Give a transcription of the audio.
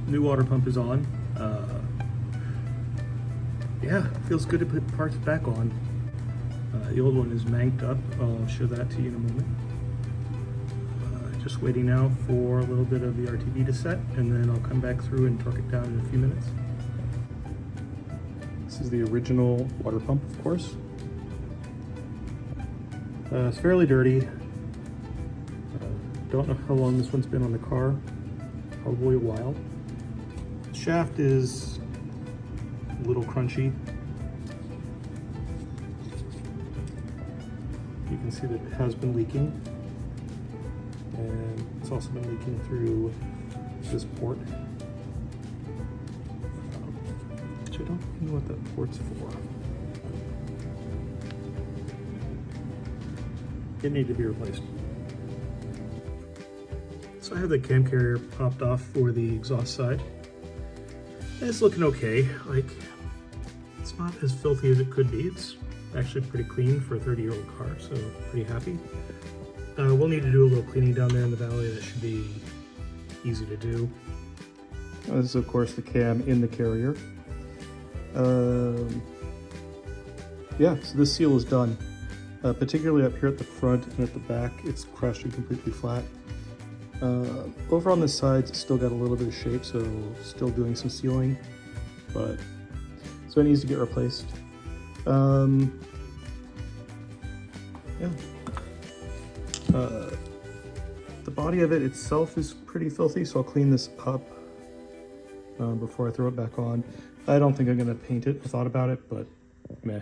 New water pump is on. Yeah, feels good to put parts back on. The old one is manked up. I'll show that to you in a moment. Just waiting now for a little bit of the RTV to set, and then I'll come back through and torque it down in a few minutes. This is the original water pump, of course. It's fairly dirty. Don't know how long this one's been on the car. Probably a while. The shaft is a little crunchy. You can see that it has been leaking. And it's also been leaking through this port. Which I don't know what that port's for. It needs to be replaced. So I have the cam carrier popped off for the exhaust side. And it's looking okay. Like, it's not as filthy as it could be. It's actually pretty clean for a 30-year-old car, so pretty happy. We'll need to do a little cleaning down there in the valley. That should be easy to do. This is, of course, the cam in the carrier. Yeah, so this seal is done. Particularly up here at the front and at the back, it's crushed and completely flat. Over on the sides, it's still got a little bit of shape, so still doing some sealing, but so it needs to get replaced. Yeah. The body of it itself is pretty filthy, so I'll clean this up before I throw it back on. I don't think I'm gonna paint it. I thought about it, but meh.